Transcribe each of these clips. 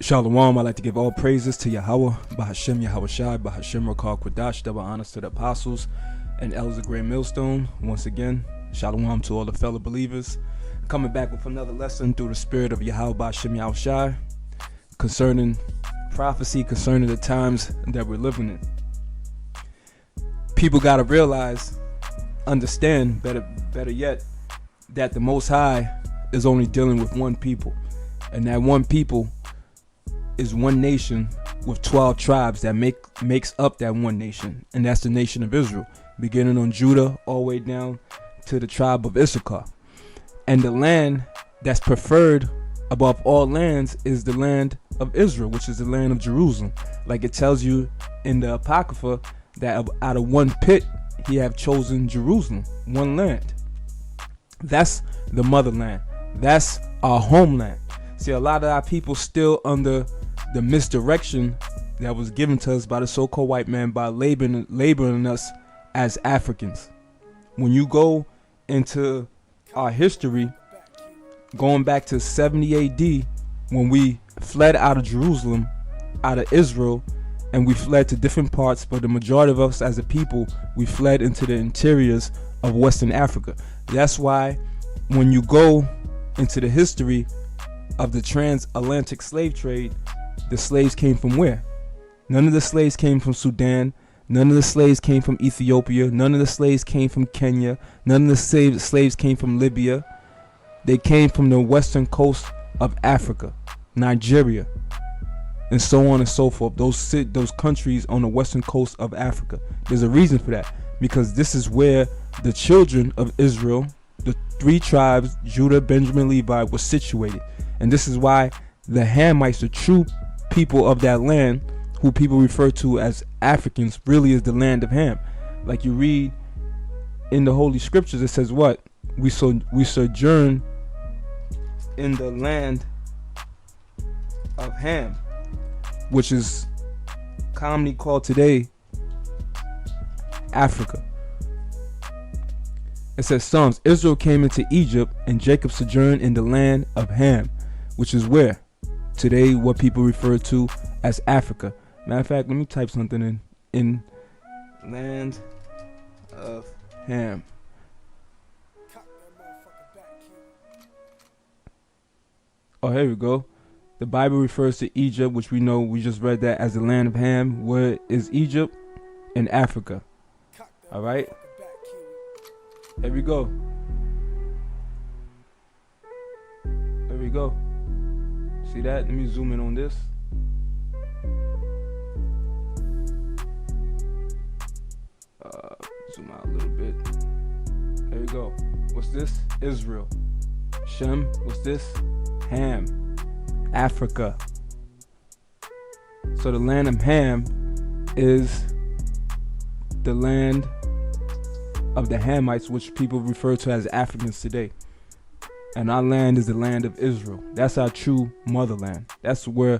Shalom, I'd like to give all praises to Yahweh, Bahashem YAHAWASHI, Bahashem Rakal Quadash, double honors to the apostles and elders of Great Millstone. Once again, Shalom to all the fellow believers. Coming back with another lesson through the spirit of Yahweh, Bahashem YAHAWASHI, concerning prophecy, concerning the times that we're living in. People got to realize, understand, better yet, that the Most High is only dealing with one people. And that one people is one nation with 12 tribes that makes up that one nation, and that's the nation of Israel, beginning on Judah all the way down to the tribe of Issachar. And the land that's preferred above all lands is the land of Israel, which is the land of Jerusalem. Like it tells you in the Apocrypha that out of one pit he have chosen Jerusalem, one land. That's the motherland. That's our homeland. See, a lot of our people still under the misdirection that was given to us by the so-called white man by labeling us as Africans. When you go into our history, going back to 70 AD, when we fled out of Jerusalem, out of Israel, and we fled to different parts, but the majority of us as a people, we fled into the interiors of Western Africa. That's why when you go into the history of the transatlantic slave trade, the slaves came from where? None of the slaves came from Sudan. None of the slaves came from Ethiopia. None of the slaves came from Kenya. None of the slaves came from Libya. They came from the western coast of Africa, Nigeria, and so on and so forth. Those countries on the western coast of Africa. There's a reason for that, because this is where the children of Israel, the three tribes, Judah, Benjamin, Levi, were situated. And this is why the Hamites, the true people of that land, who people refer to as Africans, really is the land of Ham. Like you read in the Holy Scriptures, it says what? We sojourn in the land of Ham, which is commonly called today Africa. It says Psalms, Israel came into Egypt and Jacob sojourned in the land of Ham, which is where? Today, what people refer to as Africa. Matter of fact, let me type something in land of Ham. Oh, here we go. The Bible refers to Egypt, which we know, we just read that, as the land of Ham. Where is Egypt? In Africa. All right. Here we go. There we go. See that? Let me zoom in on this. Zoom out a little bit. There we go. What's this? Israel. Shem. What's this? Ham. Africa. So the land of Ham is the land of the Hamites, which people refer to as Africans today. And our land is the land of Israel. That's our true motherland. That's where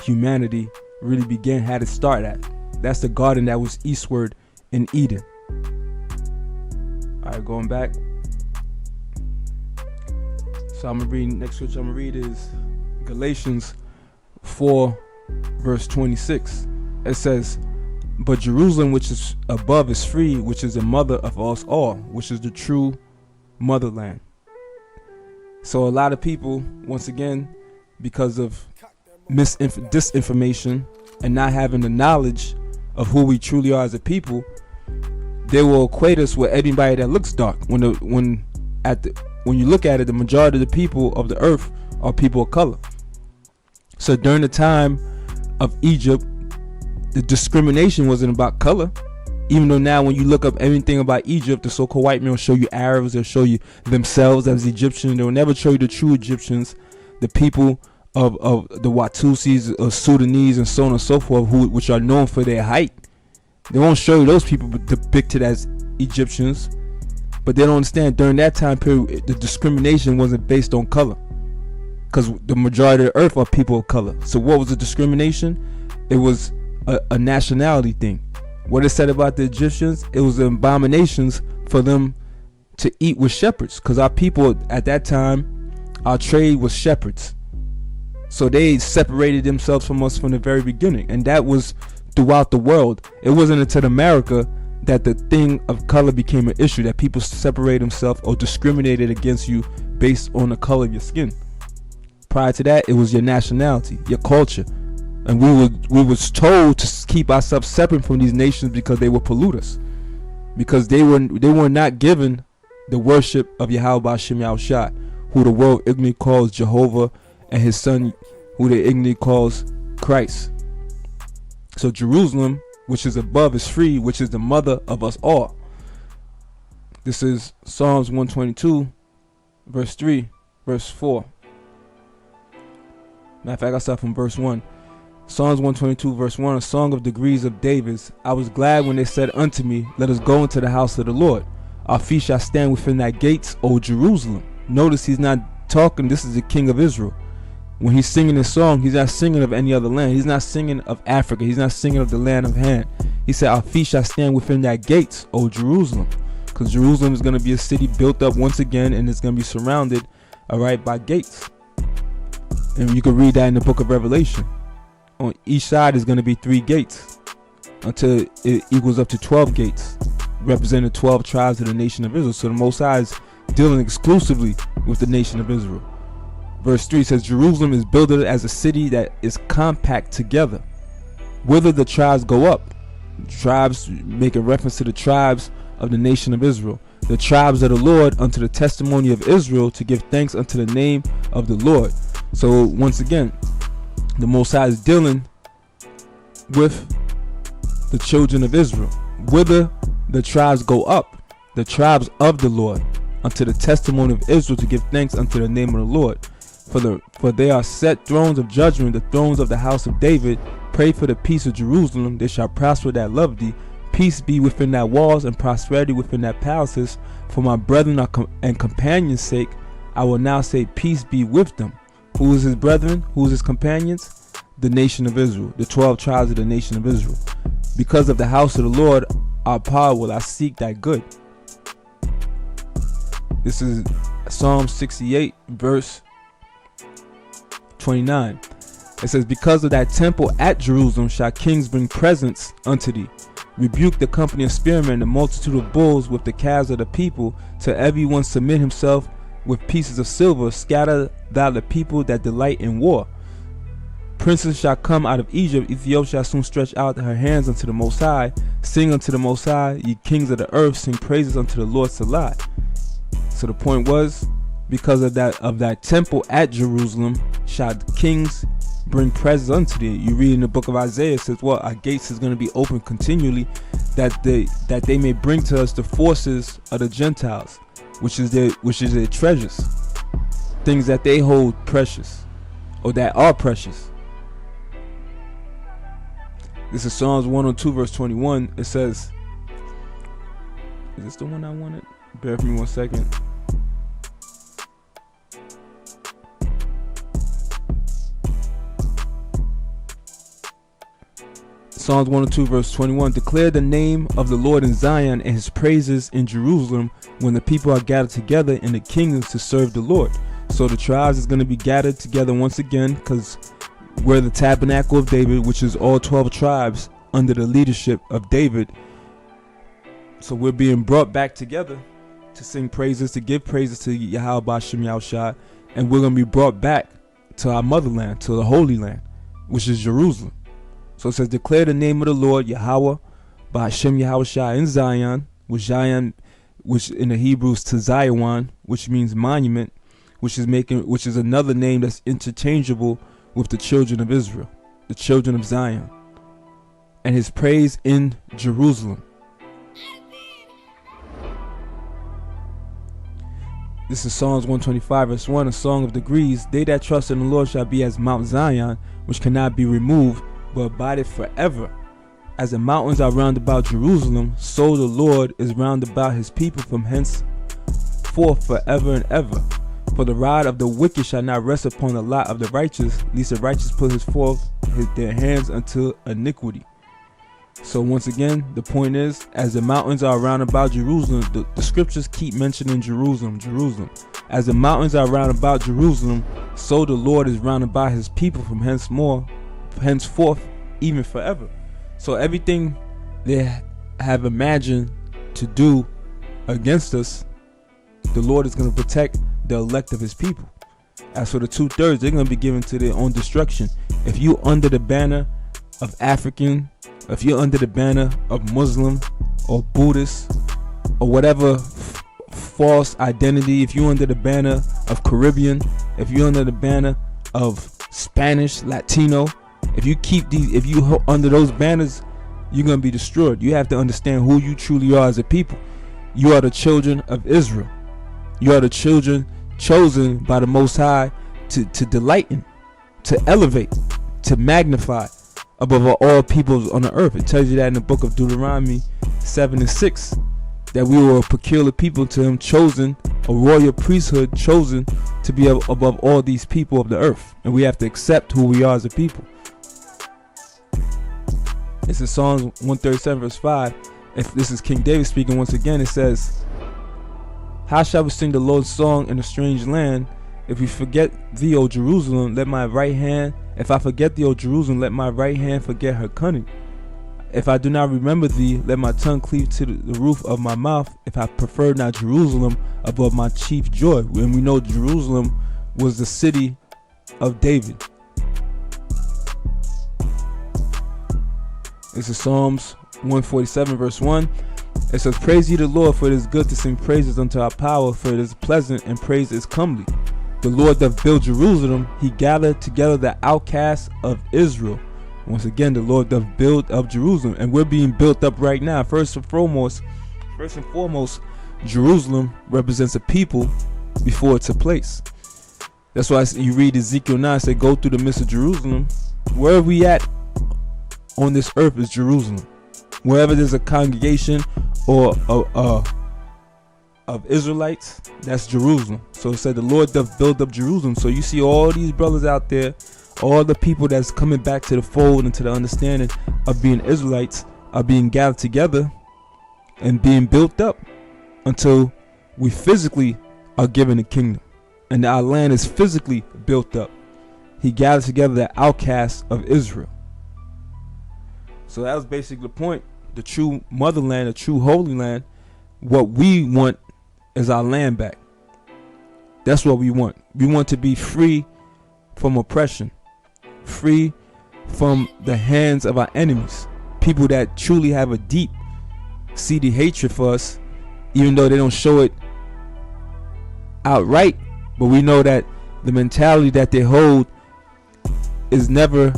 humanity really began, had to start at. That's the garden that was eastward in Eden. All right, going back. So I'm going to read, next scripture I'm going to read is Galatians 4, verse 26. It says, but Jerusalem, which is above, is free, which is the mother of us all, which is the true motherland. So a lot of people, once again, because of disinformation and not having the knowledge of who we truly are as a people, they will equate us with anybody that looks dark. When you look at it, the majority of the people of the earth are people of color. So during the time of Egypt, the discrimination wasn't about color. Even though now when you look up everything about Egypt, the so-called white men will show you Arabs, they'll show you themselves as Egyptians. They'll never show you the true Egyptians, the people of the Watusis or Sudanese and so on and so forth, which are known for their height. They won't show you those people depicted as Egyptians. But they don't understand, during that time period, the discrimination wasn't based on color, because the majority of the earth are people of color. So what was the discrimination? It was a nationality thing. What it said about the Egyptians, it was abominations for them to eat with shepherds, because our people at that time, our trade was shepherds. So they separated themselves from us from the very beginning, and that was throughout the world. It wasn't until America that the thing of color became an issue, that people separate themselves or discriminated against you based on the color of your skin. Prior to that, it was your nationality, your culture, and we was told to keep ourselves separate from these nations because they would pollute us, because they were not given the worship of YAHAWASHI, who the world ignorantly calls Jehovah, and his son, who they ignorantly calls Christ. So Jerusalem, which is above, is free, which is the mother of us all. This is Psalms 122, verse 3, verse 4. Matter of fact, I start from verse 1. Psalms 122, verse 1, a song of degrees of David's. I was glad when they said unto me, let us go into the house of the Lord. Our feet shall stand within thy gates, O Jerusalem. Notice he's not talking, this is the king of Israel. When he's singing this song, he's not singing of any other land. He's not singing of Africa. He's not singing of the land of Han. He said, our feet shall stand within thy gates, O Jerusalem. Because Jerusalem is going to be a city built up once again, and it's going to be surrounded, all right, by gates. And you can read that in the book of Revelation. On each side is going to be 3 gates until it equals up to 12 gates, representing 12 tribes of the nation of Israel. So the Most High is dealing exclusively with the nation of Israel. Verse 3 says, Jerusalem is builded as a city that is compact together. Whither the tribes go up. Tribes making reference to the tribes of the nation of Israel. The tribes of the Lord unto the testimony of Israel, to give thanks unto the name of the Lord. So once again, the Most High is dealing with the children of Israel. Whither the tribes go up, the tribes of the Lord, unto the testimony of Israel, to give thanks unto the name of the Lord. For they are set thrones of judgment, the thrones of the house of David. Pray for the peace of Jerusalem, they shall prosper that love thee. Peace be within thy walls, and prosperity within thy palaces. For my brethren and companions' sake, I will now say peace be with them. Who is his brethren? Who is his companions? The nation of Israel, the 12 tribes of the nation of Israel. Because of the house of the Lord, our power will I seek thy good. This is Psalm 68, verse 29. It says, because of that temple at Jerusalem shall kings bring presents unto thee. Rebuke the company of spearmen, the multitude of bulls with the calves of the people. To every one submit himself with pieces of silver. Scatter thou the people that delight in war. Princes shall come out of Egypt. Ethiopia shall soon stretch out her hands unto the Most High. Sing unto the Most High, ye kings of the earth. Sing praises unto the Lord Salah. So the point was, because of that temple at Jerusalem shall kings bring presents unto thee. You read in the book of Isaiah, it says, well, our gates is going to be open continually, that they may bring to us the forces of the Gentiles, which is their treasures, things that they hold precious, or that are precious. This is Psalms 102, verse 21. It says, is this the one I wanted? Bear with me 1 second. Psalms 102, verse 21. Declare the name of the Lord in Zion, and his praises in Jerusalem, when the people are gathered together in the kingdoms to serve the Lord. So the tribes is going to be gathered together once again, because we're the tabernacle of David, which is all 12 tribes under the leadership of David. So we're being brought back together to sing praises, to give praises to YAHAWASHI, and we're going to be brought back to our motherland, to the Holy Land, which is Jerusalem. So it says, declare the name of the Lord, Yahweh, by Hashem YAHAWASHI in Zion, which in the Hebrews to Zion, which means monument, which is another name that's interchangeable with the children of Israel, the children of Zion, and his praise in Jerusalem. This is Psalms 125, verse 1, a song of degrees. They that trust in the Lord shall be as Mount Zion, which cannot be removed, but abideth forever. As the mountains are round about Jerusalem, so the Lord is round about his people from henceforth forever and ever. For the rod of the wicked shall not rest upon the lot of the righteous, lest the righteous put forth their hands unto iniquity. So once again, the point is, as the mountains are round about Jerusalem, the scriptures keep mentioning Jerusalem, Jerusalem. As the mountains are round about Jerusalem, so the Lord is round about his people from henceforth, even forever. So everything they have imagined to do against us, the Lord is going to protect the elect of his people. As for the 2/3, they're going to be given to their own destruction. If you under the banner of African, if you're under the banner of Muslim or Buddhist or whatever false identity, if you're under the banner of Caribbean, if you're under the banner of Spanish, Latino, if you under those banners, you're going to be destroyed. You have to understand who you truly are as a people. You are the children of Israel. You are the children chosen by the Most High to delight in, to elevate, to magnify above all peoples on the earth. It tells you that in the book of Deuteronomy 7:6, that we were a peculiar people to him, chosen, a royal priesthood chosen to be above all these people of the earth. And we have to accept who we are as a people. It's in Psalms 137 verse 5. If this is King David speaking once again, it says, "How shall we sing the Lord's song in a strange land? If we forget thee, O Jerusalem, let my right hand, if I forget thee, O Jerusalem, let my right hand forget her cunning. If I do not remember thee, let my tongue cleave to the roof of my mouth. If I prefer not Jerusalem above my chief joy." And we know Jerusalem was the city of David. This is Psalms 147 verse 1. It says, "Praise ye the Lord, for it is good to sing praises unto our power, for it is pleasant and praise is comely. The Lord doth build Jerusalem, he gathered together the outcasts of Israel." Once again, the Lord doth build up Jerusalem, and we're being built up right now. First and foremost, Jerusalem represents a people before it's a place. That's why you read Ezekiel 9, say, "Go through the midst of Jerusalem." Where are we at on this earth is Jerusalem. Wherever there's a congregation or of Israelites, that's Jerusalem. So it said the Lord doth build up Jerusalem. So you see all these brothers out there, all the people that's coming back to the fold and to the understanding of being Israelites are being gathered together and being built up until we physically are given a kingdom and our land is physically built up. He gathered together the outcasts of Israel. So that was basically the point. The true motherland, the true holy land. What we want is our land back. That's what we want. We want to be free from oppression, free from the hands of our enemies, people that truly have a deep seated hatred for us, even though they don't show it outright. But we know that the mentality that they hold is never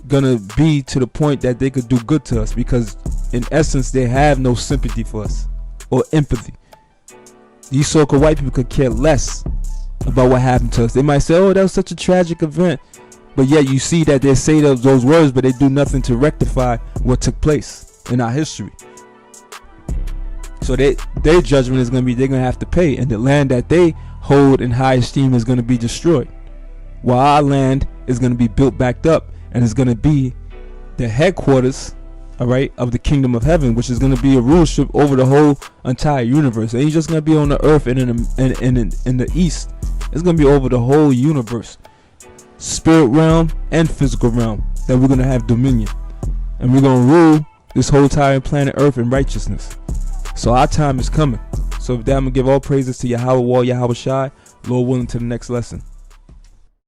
gonna be to the point that they could do good to us, because in essence they have no sympathy for us or empathy. These so-called white people could care less about what happened to us. They might say, "Oh, that was such a tragic event," but yet you see that they say those words, but they do nothing to rectify what took place in our history. So their judgment is going to be, they're going to have to pay, and the land that they hold in high esteem is going to be destroyed, while our land is going to be built back up, and it's going to be the headquarters, all right, of the kingdom of heaven, which is going to be a rulership over the whole entire universe. It ain't just going to be on the earth and in the east. It's going to be over the whole universe, spirit realm and physical realm, that we're going to have dominion, and we're going to rule this whole entire planet earth in righteousness. So our time is coming. So with that, I'm going to give all praises to YAHAWAH YAHAWASHI, Lord willing, to the next lesson.